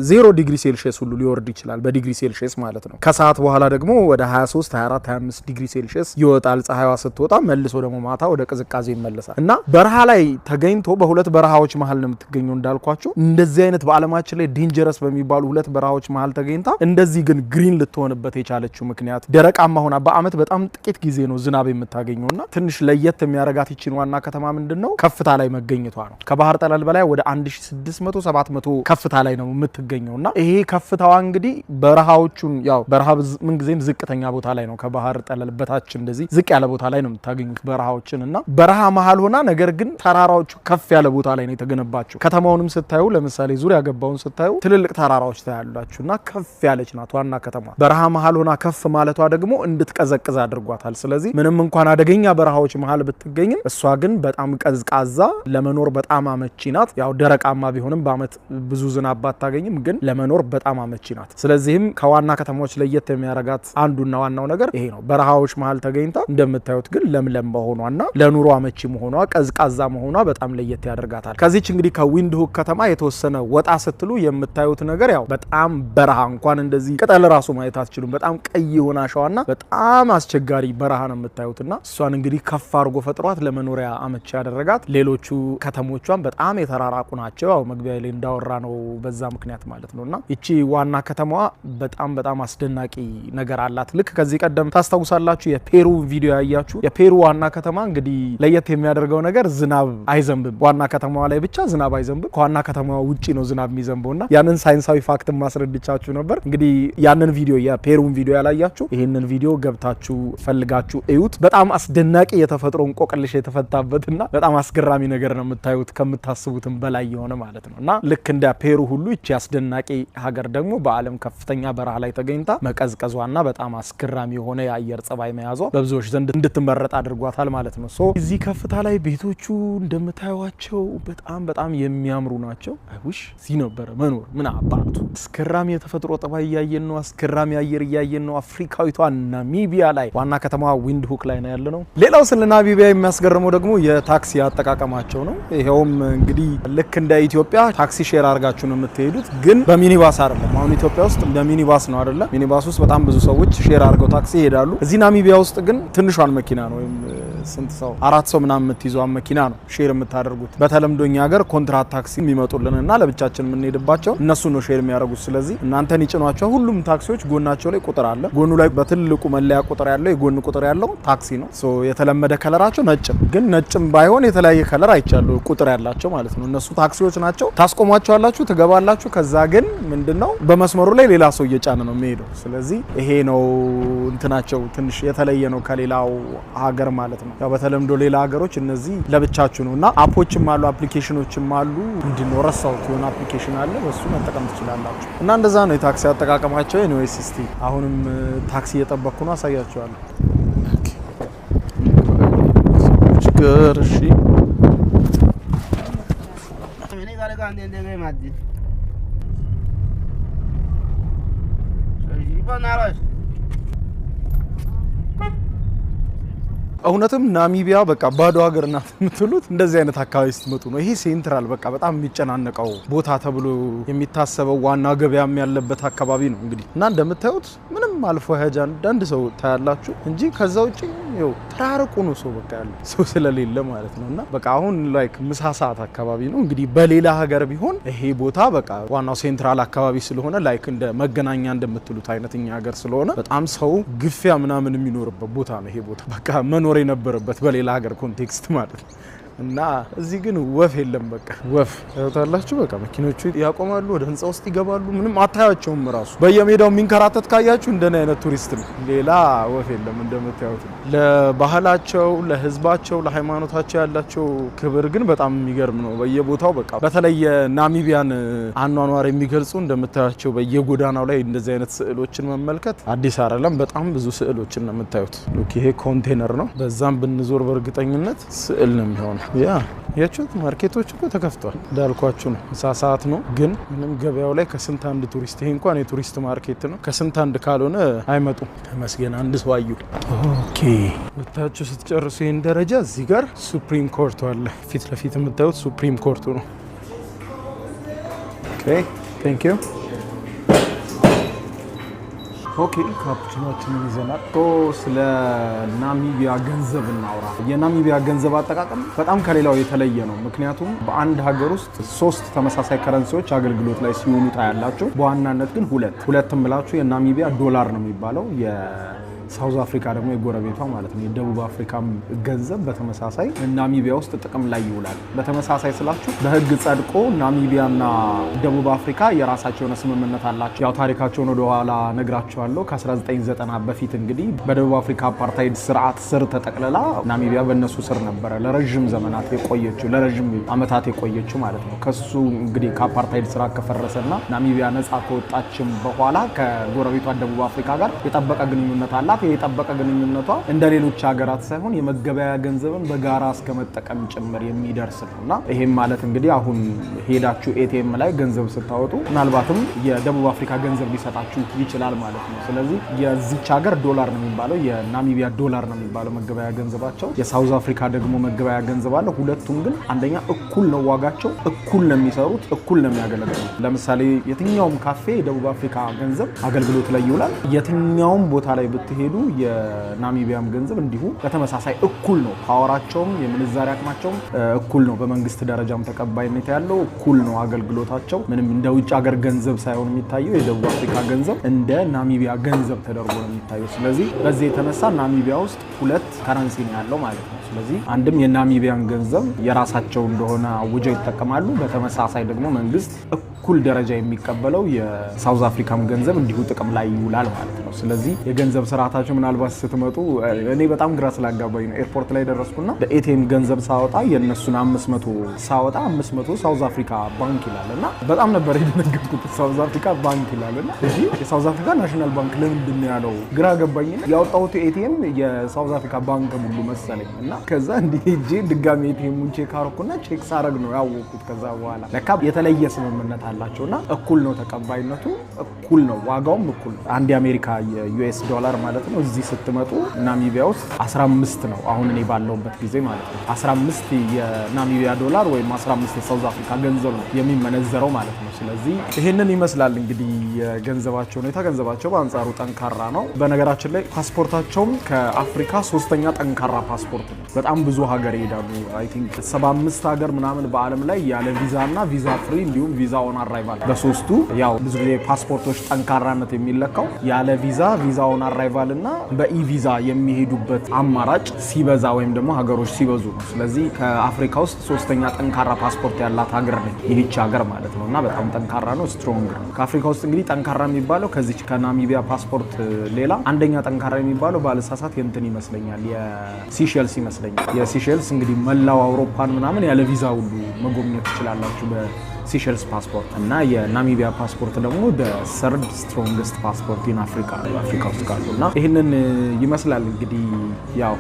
0 ዲግሪ ሴልሺየስ ሁሉ ሊወርድ ይችላል በዲግሪ ሴልሺየስ ማለት ነው። ከሰዓት በኋላ ደግሞ ወደ 23 24 25 ዲግሪ ሴልሺየስ ይወጣል ፀሐይዋ ስትወጣ፣ መልሶ ደግሞ ማታ ወደ ቅዝቃዜ ይመለሳል እና በረሃ ላይ ተገኝቶ በሁለት በረሃዎች መሀል ነው የምትገኘው እንዳልኳችሁ። እንደዚህ አይነት በዓለማችን ላይ ዴንጀረስ በሚባሉ ሁለት በረሃዎች መሀል ተገኝታ እንደዚህ ግን ግሪን ልትሆንበት የቻለችው ምክንያት ደረቃማ ሆና በአመት በጣም ጥቂት ጊዜ ነው ዝናብ የምታገኘውና ትንሽ ለየት የሚያረጋት ይቺን ዋና ከተማ ምንድነው ከፍታ ላይ መገኘቷ ነው። ከባህር ጠለል በላይ ወደ 1600 700 ከፍታ ላይ ነው የምትገኘውና ይሄ ከፍታዋ እንግዲህ በረሃዎቹን ያው በረሃ ምን ጊዜም ዝቅተኛ ቦታ ላይ ነው። ከባህር ጠለል በታች እንደዚህ ዝቅ ያለ ቦታ ላይ ነው የምታገኙት በረሃዎችን እና በረሃ መሀል ሆና ነገር ግን ተራራዎቹ ከፍ ያለ ቦታ ላይ ነው የተገነባቸው። ከተማውንም ስታዩ ለምሳሌ ዙሪያ ገባውን ስታዩ ትልልቅ ተራራዎች ታያላችሁና ከፍ ያለች ናት ዋና ከተማ። በረሃ መሀል ሆና ከፍ ማለቷ ደግሞ እንድትቀዘቅዝ አድርጓታል። ስለዚህ ምንም እንኳን አደገኛ በረሃዎች መሀል ብትገኝም እሷ ግን በጣም ቀዝቃዛ ለመኖር በጣም አመቺ ናት። ያው ደረቃማ ቢሆንም በአመት ብዙ ዝናብ ባታገኝም ግን ለመኖር በጣም አመቺ ናት። ስለዚህም ከዋና ከተማዎች ለየት የሚያረጋት አንዱና ዋናው ነገር ይሄ ነው። በረሃዎች መሀል ተገኝታ እንደምታዩት ግን ለምለም መሆኗና ለኑሮ አመቺ መሆኗ ቀዝቃዛ መሆኗ በጣም ለየት ያደርጋታል። ከዚች እንግዲህ ከዊንድሁክ ከተማ የተወሰነ ወጣ ስትሉ የምታዩት ነገር ያው በጣም በረሃ እንኳን እንደዚህ ቅጠል ራሱ ማየት አትችሉም። በጣም ቀይ የሆነ አሸዋና በጣም አስቸጋሪ በረሃ ነው የምታዩትና እሷን እንግዲህ ከፍ አድርጎ ፈጥሯት ለመኖሪያ አመቺ ያደረጋት። ሌሎቹ ከተሞቿን በጣም የተራራቁ ናቸው። ያው መግቢያ ላይ እንዳወራ ነው በዛ ምክንያት ማለት ነውና እቺ ዋና ከተማዋ በጣም አስደናቂ ነገር አላት። ልክ ከዚህ ቀደም ታስታውሳላችሁ የፔሩ ቪዲዮ ያያችሁ የፔሩ ዋና ከተማ እንግዲህ ለየት የሚያደርገው ነገር ዝናብ አይዘንብም። ዋና ከተማዋ ላይ ብቻ ዝናብ አይዘንብም። ከዋና ከተማዋ ውጪ ነው ዝናብ የሚዘንበውና ያንን ሳይንሳዊ ፋክት ማስረድቻችሁ ነበር። እንግዲህ ያንን ቪዲዮ የፔሩን ቪዲዮ ያላያችሁ ይሄንን ቪዲዮ ገብታችሁ ፈልጋችሁ እዩት። በጣም አስደናቂ የተፈጥሮ እንቆቅልሽ የተፈታበትና በጣም አስገራሚ ነገር ነው የምታዩት ከምታስቡትም በላይ የሆነ ማለት ነውና ልክ እንደ ፔሩ ሁሉ እቺ አስደናቂ ሀገር ደግሞ በዓለም ከፍተኛ በረሃ ላይ ተገኝታ መቀዝቀዟና በጣም አስገራሚ የሆነ የአየር ጸባይ መያዟ በብዙዎች ዘንድ እንድትመረጥ አድርጓታል ማለት ነው። ሶ እዚህ ከፍታ ላይ ቤቶቹ እንደምታዩዋቸው በጣም የሚያምሩ ናቸው። አይውሽ እዚህ ነበረ መኖር ምን አባቱ። አስገራሚ የተፈጥሮ ጠባይ እያየን ነው። አስገራሚ አየር እያየን ነው። አፍሪካዊቷ ናሚቢያ ላይ ዋና ከተማ ዊንድሁክ ላይ ነው ያለነው። ሌላው ስለ ናሚቢያ የሚያስገርመው ደግሞ የታክሲ አጠቃቀማቸው ነው። ይሄውም እንግዲህ ልክ እንደ ኢትዮጵያ ታክሲ ሼር አድርጋችሁ ነው የምትሄዱት፣ ግን በሚኒባስ አይደለም። አሁን ኢትዮጵያ ውስጥ እንደ ሚኒባስ ነው አይደለ? ሚኒባስ ውስጥ በጣም ብዙ ሰዎች ሼር አድርገው ታክሲ ይሄዳሉ። እዚህ ናሚቢያ ውስጥ ግን ትንሿን መኪና ነው ወይም ስንት ሰው 4 ሰው ምናምን የምትይዘው መኪና ነው ሼር የምታደርጉት። በተለምዶ እኛ ሀገር ኮንትራት ታክሲ የሚመጡልንና ለብቻችን የምንሄድባቸው እነሱ ነው ሼር የሚያደርጉት። ስለዚህ እናንተን ይጭኗቸው። ሁሉም ታክሲዎች ጎናቸው ላይ ቁጥር አለ። ጎኑ ላይ በትልቁ መለያ ቁጥር ያለው የጎን ቁጥር ያለው ታክሲ ነው። ሶ የተለመደ ከለራቸው ነጭም፣ ግን ነጭም ባይሆን የተለያየ ከለር አይቻለሁ ቁጥር ያላቸው ማለት ነው። እነሱ ታክሲዎች ናቸው። ታስቆሟቸዋላችሁ፣ ትገባላችሁ። ከዛ ግን ምንድነው በመስመሩ ላይ ሌላ ሰው እየጫነ ነው የሚሄደው። ስለዚህ ይሄ ነው እንትናቸው ትንሽ የተለየ ነው ከሌላው ሀገር ማለት ነው። ያው በተለምዶ ሌላ ሀገሮች እነዚህ ለብቻችሁ ነውና አፖችም አሉ አፕሊኬሽኖችም አሉ። ምንድነው ረሳሁት፣ የሆነ አፕሊኬሽን አለ በሱ መጠቀም ትችላላችሁ። እና እንደዛ ነው የታክሲ አጠቃቀማቸው። ኤኒዌይስ እስቲ አሁንም ታክሲ እየጠበቅኩ ነው፣ አሳያችኋለሁ። እሺ እውነትም ናሚቢያ በቃ ባዶ ሀገር ናት የምትሉት እንደዚህ አይነት አካባቢ ስትመጡ ነው። ይሄ ሴንትራል በቃ በጣም የሚጨናነቀው ቦታ ተብሎ የሚታሰበው ዋና ገበያም ያለበት አካባቢ ነው እንግዲህ እና እንደምታዩት ምንም አልፎ ሀጃ አንዳንድ ሰው ታያላችሁ እንጂ ከዛ ውጪ ይኸው ተራርቁ ነው ሰው በቃ ያለ ሰው ስለሌለ ማለት ነው። እና በቃ አሁን ላይክ ምሳ ሰዓት አካባቢ ነው እንግዲህ በሌላ ሀገር ቢሆን ይሄ ቦታ በቃ ዋናው ሴንትራል አካባቢ ስለሆነ ላይክ እንደ መገናኛ እንደምትሉት አይነትኛ ሀገር ስለሆነ በጣም ሰው ግፊያ ምናምን የሚኖርበት ቦታ ነው ይሄ ቦታ በቃ መኖር የነበረበት በሌላ ሀገር ኮንቴክስት ማለት ነው። እና እዚህ ግን ወፍ የለም በቃ ወፍ ታያላችሁ። በቃ መኪኖቹ ያቆማሉ፣ ወደ ህንጻ ውስጥ ይገባሉ፣ ምንም አታያቸውም። ራሱ በየሜዳው የሚንከራተት ካያችሁ እንደኔ አይነት ቱሪስት ነው። ሌላ ወፍ የለም እንደምታዩት ነው። ለባህላቸው፣ ለህዝባቸው፣ ለሃይማኖታቸው ያላቸው ክብር ግን በጣም የሚገርም ነው። በየቦታው በቃ በተለየ ናሚቢያን አኗኗር የሚገልጹ እንደምታያቸው በየጎዳናው ላይ እንደዚህ አይነት ስዕሎችን መመልከት አዲስ አይደለም። በጣም ብዙ ስዕሎችን ነው የምታዩት። ሉክ ይሄ ኮንቴነር ነው። በዛም ብንዞር በእርግጠኝነት ስዕል ነው የሚሆነው። ያ ያችሁት ማርኬቶች እኮ ተከፍቷል እንዳልኳችሁ ነው። ምሳ ሰዓት ነው ግን ምንም ገበያው ላይ ከስንት አንድ ቱሪስት ይሄ እንኳን የቱሪስት ማርኬት ነው። ከስንት አንድ ካልሆነ አይመጡም። ተመስገን አንድ ሰው አዩ። ኦኬ ወታችሁ ስትጨርሱ ይሄን ደረጃ እዚህ ጋር ሱፕሪም ኮርቱ አለ። ፊት ለፊት የምታዩት ሱፕሪም ኮርቱ ነው። ኦኬ ቴንክ ዩ። ኦኬ ካፕቹኖችን ይዘናል። ስለ ናሚቢያ ገንዘብ እናውራ። የናሚቢያ ገንዘብ አጠቃቀም በጣም ከሌላው የተለየ ነው። ምክንያቱም በአንድ ሀገር ውስጥ 3 ተመሳሳይ ከረንሲዎች አገልግሎት ላይ ሲውሉ ታያላችሁ። በዋናነት ግን ሁለት ምላችሁ የናሚቢያ ዶላር ነው የሚባለው። ሳውዝ አፍሪካ ደግሞ የጎረቤቷ ማለት ነው የደቡብ አፍሪካ ገንዘብ በተመሳሳይ ናሚቢያ ውስጥ ጥቅም ላይ ይውላል። በተመሳሳይ ስላችሁ በህግ ጸድቆ ናሚቢያና ደቡብ አፍሪካ የራሳቸው የሆነ ስምምነት አላቸው። ያው ታሪካቸውን ወደ ኋላ ነግራቸዋለሁ። ከ1990 በፊት እንግዲህ በደቡብ አፍሪካ አፓርታይድ ስርዓት ስር ተጠቅልላ ናሚቢያ በእነሱ ስር ነበረ ለረጅም ዘመናት የቆየችው ለረጅም ዓመታት የቆየችው ማለት ነው። ከሱ እንግዲህ ከአፓርታይድ ስርዓት ከፈረሰና ናሚቢያ ነጻ ከወጣችም በኋላ ከጎረቤቷ ደቡብ አፍሪካ ጋር የጠበቀ ግንኙነት አላት። የጠበቀ ግንኙነቷ እንደ ሌሎች ሀገራት ሳይሆን የመገበያ ገንዘብን በጋራ እስከ መጠቀም ጭምር የሚደርስ ነውና ይሄም ማለት እንግዲህ አሁን ሄዳችሁ ኤቲኤም ላይ ገንዘብ ስታወጡ ምናልባትም የደቡብ አፍሪካ ገንዘብ ሊሰጣችሁ ይችላል ማለት ነው። ስለዚህ የዚች ሀገር ዶላር ነው የሚባለው፣ የናሚቢያ ዶላር ነው የሚባለው መገበያ ገንዘባቸው። የሳውዝ አፍሪካ ደግሞ መገበያ ገንዘብ አለ። ሁለቱም ግን አንደኛ እኩል ነው ዋጋቸው፣ እኩል ነው የሚሰሩት፣ እኩል ነው የሚያገለግሉት። ለምሳሌ የትኛውም ካፌ የደቡብ አፍሪካ ገንዘብ አገልግሎት ላይ ይውላል። የትኛውም ቦታ ላይ ብትሄዱ የናሚቢያም ገንዘብ እንዲሁ በተመሳሳይ እኩል ነው። ፓወራቸውም የምንዛሪ አቅማቸውም እኩል ነው። በመንግስት ደረጃም ተቀባይነት ያለው እኩል ነው አገልግሎታቸው። ምንም እንደ ውጭ ሀገር ገንዘብ ሳይሆን የሚታየው የደቡብ አፍሪካ ገንዘብ እንደ ናሚቢያ ገንዘብ ተደርጎ ነው የሚታየው። ስለዚህ በዚህ የተነሳ ናሚቢያ ውስጥ 2 ከረንሲ ነው ያለው ማለት ነው። ስለዚህ አንድም የናሚቢያን ገንዘብ የራሳቸው እንደሆነ አውጀው ይጠቀማሉ። በተመሳሳይ ደግሞ መንግስት እኩል ደረጃ የሚቀበለው የሳውዝ አፍሪካም ገንዘብ እንዲሁ ጥቅም ላይ ይውላል ማለት ነው። ስለዚህ የገንዘብ ስርዓታቸው ምናልባት ስትመጡ እኔ በጣም ግራ ስላጋባኝ ነው። ኤርፖርት ላይ ደረስኩና በኤቲኤም ገንዘብ ሳወጣ የነሱን 500 ሳወጣ 500 ሳውዝ አፍሪካ ባንክ ይላልና በጣም ነበር የደነገጥኩት። ሳውዝ አፍሪካ ባንክ ይላልና እሺ የሳውዝ አፍሪካ ናሽናል ባንክ ለምንድን ነው ያለው? ግራ ገባኝና ያወጣሁት ኤቲኤም የሳውዝ አፍሪካ ባንክ ሙሉ መሰለኝ እና ከዛ እንዲህ ሄጄ ድጋሚ ኤቲኤሙን ቼክ አረኩና ቼክ ሳረግ ነው ያወቅኩት። ከዛ በኋላ ለካ የተለየ ስምምነት አላቸውና እኩል ነው ተቀባይነቱ፣ እኩል ነው ዋጋውም እኩል ነው። አንድ የአሜሪካ የዩኤስ ዶላር ማለት ነው እዚህ ስትመጡ ናሚቢያ ውስጥ 15 ነው አሁን እኔ ባለውበት ጊዜ ማለት ነው። 15 የናሚቢያ ዶላር ወይም 15 የሳውዝ አፍሪካ ገንዘብ ነው የሚመነዘረው ማለት ነው። ስለዚህ ይሄንን ይመስላል እንግዲህ የገንዘባቸው ሁኔታ። ገንዘባቸው በአንጻሩ ጠንካራ ነው። በነገራችን ላይ ፓስፖርታቸውም ከአፍሪካ 3ኛ ጠንካራ ፓስፖርት ነው። በጣም ብዙ ሀገር ይሄዳሉ። አይ ቲንክ 75 ሀገር ምናምን በአለም ላይ ያለ ቪዛ እና ቪዛ ፍሪ እንዲሁም ቪዛ ኦን አራይቫል በሶስቱ ያው ብዙ ጊዜ ፓስፖርቶች ጠንካራነት የሚለካው ያለ ቪዛ ቪዛ ኦን አራይቫል እና በኢቪዛ የሚሄዱበት አማራጭ ሲበዛ ወይም ደግሞ ሀገሮች ሲበዙ ነው። ስለዚህ ከአፍሪካ ውስጥ 3ኛ ጠንካራ ፓስፖርት ያላት ሀገር ነች ይህች ሀገር ማለት ነው እና በጣም ጠንካራ ነው፣ ስትሮንግ ነው። ከአፍሪካ ውስጥ እንግዲህ ጠንካራ የሚባለው ከዚች ከናሚቢያ ፓስፖርት ሌላ አንደኛ ጠንካራ የሚባለው ባለሳሳት የእንትን ይመስለኛል የሲሼልስ ይመስለኛል። የሲሼልስ እንግዲህ መላው አውሮፓን ምናምን ያለ ቪዛ ሁሉ መጎብኘት ትችላላችሁ በሲሼልስ ፓስፖርት እና የናሚቢያ ፓስፖርት ደግሞ ሰርድ ስትሮንግስት ፓስፖርት ኢን አፍሪካ ውስጥ ካሉ እና ይህንን ይመስላል እንግዲህ ያው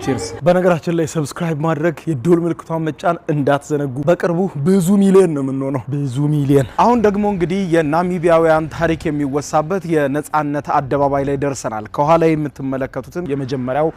ቺርስ። በነገራችን ላይ ሰብስክራይብ ማድረግ የደወል ምልክቷን መጫን እንዳትዘነጉ። በቅርቡ ብዙ ሚሊዮን ነው የምንሆነው፣ ብዙ ሚሊዮን። አሁን ደግሞ እንግዲህ የናሚቢያውያን ታሪክ የሚወሳበት የነጻነት አደባባይ ላይ ደርሰናል። ከኋላ የምትመለከቱትን የመጀመሪያው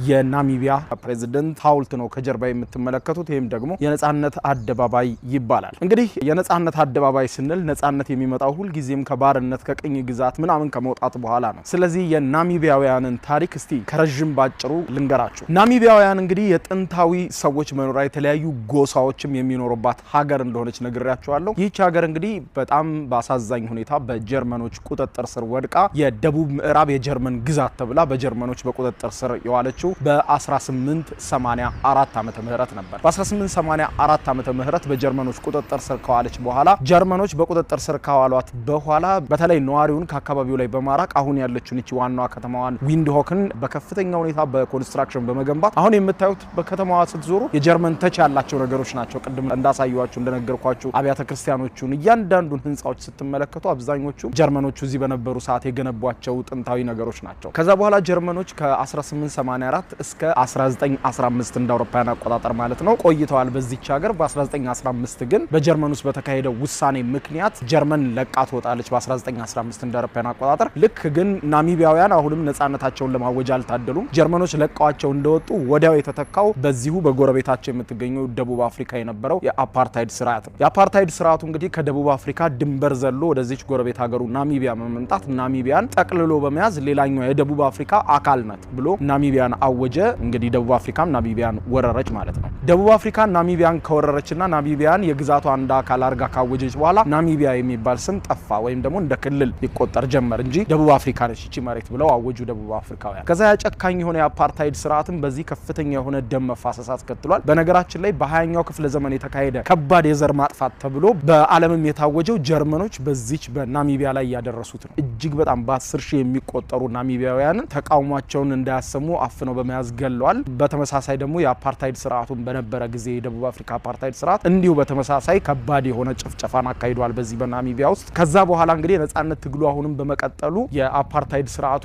የናሚቢያ ፕሬዝዳንት ሐውልት ነው ከጀርባ የምትመለከቱት። ይህም ደግሞ የነጻነት አደባባይ ይባላል። እንግዲህ የነጻነት አደባባይ ስንል ነጻነት የሚመጣው ሁልጊዜም ከባርነት ከቅኝ ግዛት ምናምን ከመውጣት በኋላ ነው። ስለዚህ የናሚቢያውያንን ታሪክ እስቲ ከረጅም ባጭሩ ልንገራችሁ። ናሚቢያውያን እንግዲህ የጥንታዊ ሰዎች መኖሪያ የተለያዩ ጎሳዎችም የሚኖሩባት ሀገር እንደሆነች ነግሬያችኋለሁ። ይህች ሀገር እንግዲህ በጣም በአሳዛኝ ሁኔታ በጀርመኖች ቁጥጥር ስር ወድቃ የደቡብ ምዕራብ የጀርመን ግዛት ተብላ በጀርመኖች በቁጥጥር ስር የዋለችው በ1884 ዓመተ ምህረት ነበር። በ1884 ዓመተ ምህረት በጀርመኖች ቁጥጥር ስር ከዋለች በኋላ ጀርመኖች በቁጥጥር ስር ካዋሏት በኋላ በተለይ ነዋሪውን ከአካባቢው ላይ በማራቅ አሁን ያለችውን እቺ ዋናዋ ከተማዋን ዊንድሆክን በከፍተኛ ሁኔታ በኮንስትራክሽን በመገንባት አሁን የምታዩት በከተማዋ ስትዞሩ የጀርመን ተች ያላቸው ነገሮች ናቸው። ቅድም እንዳሳዩዋችሁ እንደነገርኳችሁ አብያተ ክርስቲያኖቹን እያንዳንዱን ህንጻዎች ስትመለከቱ አብዛኞቹ ጀርመኖቹ እዚህ በነበሩ ሰዓት የገነቧቸው ጥንታዊ ነገሮች ናቸው። ከዛ በኋላ ጀርመኖች ከ1884 እስከ 1915 እንደ አውሮፓውያን አቆጣጠር ማለት ነው ቆይተዋል በዚህች ሀገር። በ1915 ግን በጀርመን ውስጥ በተካሄደው ውሳኔ ምክንያት ጀርመን ለቃ ትወጣለች በ1915 እንደ አውሮፓውያን አቆጣጠር። ልክ ግን ናሚቢያውያን አሁንም ነጻነታቸውን ለማወጅ አልታደሉም። ጀርመኖች ለቀዋቸው እንደወጡ ወዲያው የተተካው በዚሁ በጎረቤታቸው የምትገኘው ደቡብ አፍሪካ የነበረው የአፓርታይድ ስርዓት ነው። የአፓርታይድ ስርዓቱ እንግዲህ ከደቡብ አፍሪካ ድንበር ዘሎ ወደዚች ጎረቤት ሀገሩ ናሚቢያ በመምጣት ናሚቢያን ጠቅልሎ በመያዝ ሌላኛው የደቡብ አፍሪካ አካል ናት ብሎ ናሚቢያን አወጀ። እንግዲህ ደቡብ አፍሪካም ናሚቢያን ወረረች ማለት ነው። ደቡብ አፍሪካ ናሚቢያን ከወረረችና ናሚቢያን የግዛቷ አንድ አካል አርጋ ካወጀች በኋላ ናሚቢያ የሚባል ስም ጠፋ፣ ወይም ደግሞ እንደ ክልል ይቆጠር ጀመር እንጂ ደቡብ አፍሪካ ነች እቺ መሬት ብለው አወጁ ደቡብ አፍሪካውያን። ከዛ ያጨካኝ የሆነ የአፓርታይድ ስርዓትም በዚህ ከፍተኛ የሆነ ደም መፋሰስ አስከትሏል። በነገራችን ላይ በ20ኛው ክፍለ ዘመን የተካሄደ ከባድ የዘር ማጥፋት ተብሎ በዓለምም የታወጀው ጀርመኖች በዚች በናሚቢያ ላይ ያደረሱት ነው። እጅግ በጣም በ10 ሺህ የሚቆጠሩ ናሚቢያውያንን ተቃውሟቸውን እንዳያሰሙ አፍነው በመያዝ ገለዋል። በተመሳሳይ ደግሞ የአፓርታይድ ስርዓቱን በነበረ ጊዜ የደቡብ አፍሪካ አፓርታይድ ስርዓት እንዲሁ በተመሳሳይ ከባድ የሆነ ጭፍጨፋን አካሂዷል በዚህ በናሚቢያ ውስጥ። ከዛ በኋላ እንግዲህ የነጻነት ትግሉ አሁንም በመቀጠሉ የአፓርታይድ ስርዓቱ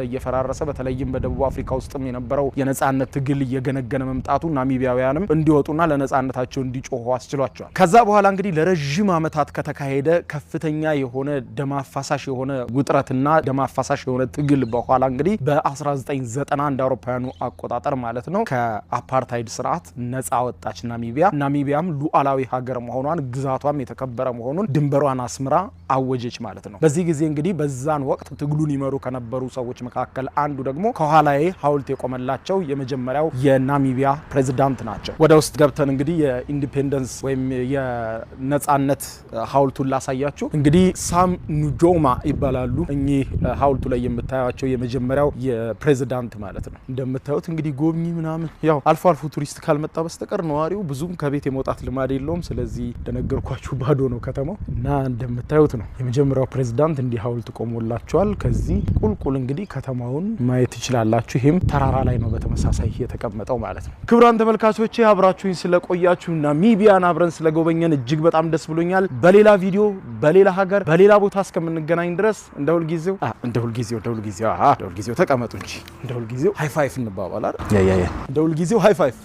እየፈራረሰ በተለይም በደቡብ አፍሪካ ውስጥም የነበረው የነጻነት ትግል እየገነገነ መምጣቱ ናሚቢያውያንም እንዲወጡና ለነጻነታቸው እንዲጮሁ አስችሏቸዋል። ከዛ በኋላ እንግዲህ ለረጅም ዓመታት ከተካሄደ ከፍተኛ የሆነ ደም አፋሳሽ የሆነ ውጥረትና ደም አፋሳሽ የሆነ ትግል በኋላ እንግዲህ በ1990 እንደ አውሮፓውያኑ አቆጣጠር ማለት ነው ከአፓርታይድ ስርዓት ነጻ ወጣች ናሚቢያ። ናሚቢያም ሉዓላዊ ሀገር መሆኗን ግዛቷም የተከበረ መሆኑን ድንበሯን አስምራ አወጀች ማለት ነው። በዚህ ጊዜ እንግዲህ በዛን ወቅት ትግሉን ይመሩ ከነበሩ ሰዎች መካከል አንዱ ደግሞ ከኋላዬ ሐውልት የቆመላቸው የመጀመሪያው የናሚቢያ ፕሬዝዳንት ናቸው። ወደ ውስጥ ገብተን እንግዲህ የኢንዲፔንደንስ ወይም የነጻነት ሐውልቱን ላሳያችሁ። እንግዲህ ሳም ኑጆማ ይባላሉ እኚህ ሐውልቱ ላይ የምታዩቸው የመጀመሪያው የፕሬዝዳንት ማለት ነው። እንደምታዩት እንግዲህ ጎብኚ ምናምን ያው አልፎ አልፎ ቱሪስት ካልመጣ በስተቀር ነዋሪው ብዙም ከቤት የመውጣት ልማድ የለውም። ስለዚህ እንደነገርኳችሁ ባዶ ነው ከተማው እና እንደምታዩት ነው የመጀመሪያው ፕሬዝዳንት እንዲህ ሐውልት ቆሞላቸዋል። ከዚህ ቁልቁል እንግዲህ ከተማውን ማየት ትችላላችሁ። ይሄም ተራራ ላይ ነው በተመሳሳይ የተቀመጠው ማለት ነው። ክቡራን ተመልካቾቼ አብራችሁኝ ስለቆያችሁ ናሚቢያን አብረን ስለጎበኘን እጅግ በጣም ደስ ብሎኛል። በሌላ ቪዲዮ በሌላ ሀገር በሌላ ቦታ እስከምንገናኝ ድረስ እንደ ሁልጊዜው ተቀመጡ እንጂ እንደ ሁልጊዜው ሃይ ፋይፍ እንባባል አይደል? እንደ ሁልጊዜው ሃይ ፋይፍ